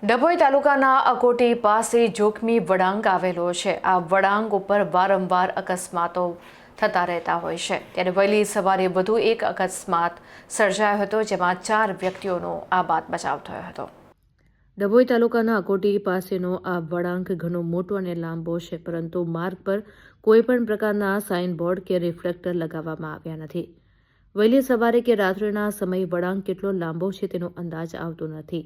ડભોઈ તાલુકાના અકોટી પાસે જોખમી વળાંક આવેલો છે। આ વળાંક ઉપર વારંવાર અકસ્માતો થતા રહેતા હોય છે, ત્યારે વહેલી સવારે વધુ એક અકસ્માત સર્જાયો હતો, જેમાં 4 વ્યક્તિઓનો આબાદ બચાવ થયો હતો। ડભોઈ તાલુકાના અકોટી પાસેનો આ વળાંક ઘણો મોટો અને લાંબો છે, પરંતુ માર્ગ પર કોઈપણ પ્રકારના સાઇનબોર્ડ કે રિફ્લેક્ટર લગાવવામાં આવ્યા નથી। વહેલી સવારે કે રાત્રિના સમયે વળાંક કેટલો લાંબો છે તેનો અંદાજ આવતો નથી।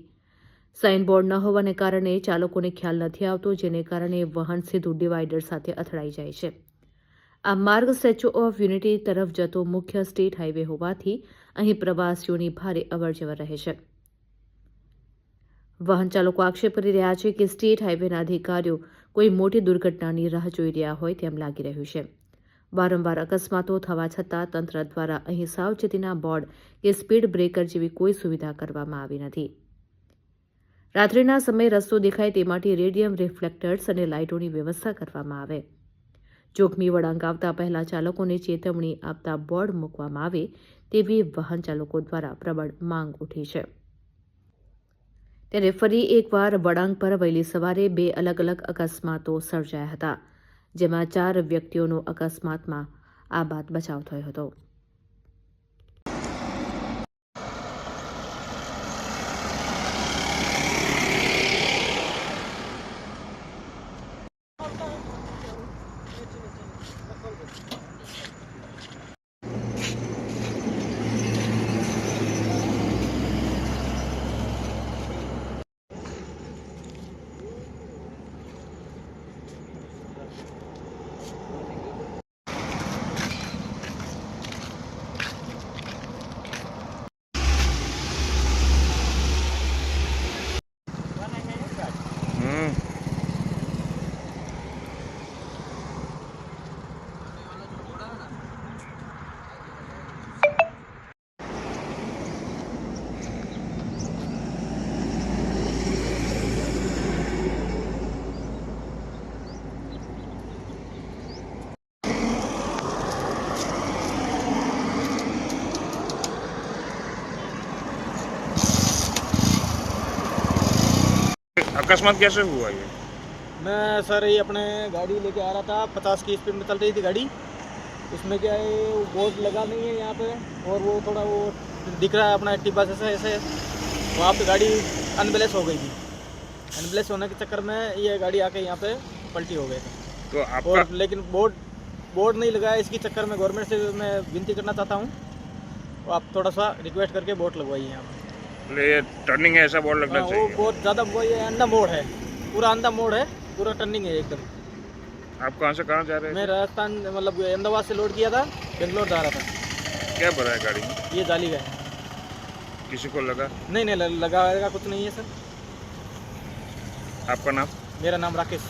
સાઇનબોર્ડ ન હોવાને કારણે ચાલકોને ખ્યાલ નથી આવતો, જેને કારણે વાહન સીધું ડિવાઈડર સાથે અથડાઈ જાય છે। આ માર્ગ સ્ટેચ્યુ ઓફ યુનિટી તરફ જતો મુખ્ય સ્ટેટ હાઈવે હોવાથી અહીં પ્રવાસીઓની ભારે અવરજવર રહે છે। વાહન ચાલકો આક્ષેપ કરી રહ્યા છે કે સ્ટેટ હાઈવેના અધિકારીઓ કોઈ મોટી દુર્ઘટનાની રાહ જોઈ રહ્યા હોય તેમ લાગી રહ્યું છે। વારંવાર અકસ્માતો થવા છતાં તંત્ર દ્વારા અહીં સાવચેતીના બોર્ડ કે સ્પીડ બ્રેકર જેવી કોઈ સુવિધા કરવામાં આવી નથી। રાત્રિના સમયે રસ્તો દેખાય તે માટે રેડિયમ રિફ્લેક્ટર્સ અને લાઇટોની વ્યવસ્થા કરવામાં આવે। જોખમી વળાંક આવતા પહેલા ચાલકોને ચેતવણી આપતા બોર્ડ મૂકવામાં આવે તેવી વાહન ચાલકો દ્વારા પ્રબળ માંગ ઉઠી છે। ત્યારે ફરી એકવાર વળાંક પર વહેલી સવારે 2 અલગ-અલગ અકસ્માતો સર્જાયા હતા, જેમાં 4 વ્યક્તિઓનો અકસ્માતમાં આબાદ બચાવ થયો હતો। अकस्मात कैसे हुआ ये? मैं सर ये अपने गाड़ी लेके आ रहा था, 50 की स्पीड में चल रही थी गाड़ी। उसमें क्या है, वो बोर्ड लगा नहीं है यहाँ पे, और वो थोड़ा वो दिख रहा है अपना एक्टिवा से ऐसे वहाँ पे गाड़ी अनबैलेंस हो गई थी। अनबैलेंस होने के चक्कर में ये गाड़ी आके यहाँ पे पलटी हो गई थी। तो आपका और लेकिन बोर्ड नहीं लगाया, इसके चक्कर में गवर्नमेंट से मैं विनती करना चाहता हूँ, तो आप थोड़ा सा रिक्वेस्ट करके बोर्ड लगवाइए यहाँ पे। ये टर्निंग है, ऐसा बोर्ड लगना वो चाहिए। बहुत ज़्यादा वो ये अंधा मोड़ है, पूरा अंधा मोड़ है, पूरा टर्निंग है एकदम। आप कहाँ से कहाँ जा रहे मैं थे? राजस्थान मतलब अहमदाबाद से लोड किया था, बेंगलोर जा रहा था। क्या भरा है गाड़ी में? ये जाली का है। किसी को लगा? नहीं लगाएगा कुछ नहीं है सर। आपका नाम? मेरा नाम राकेश।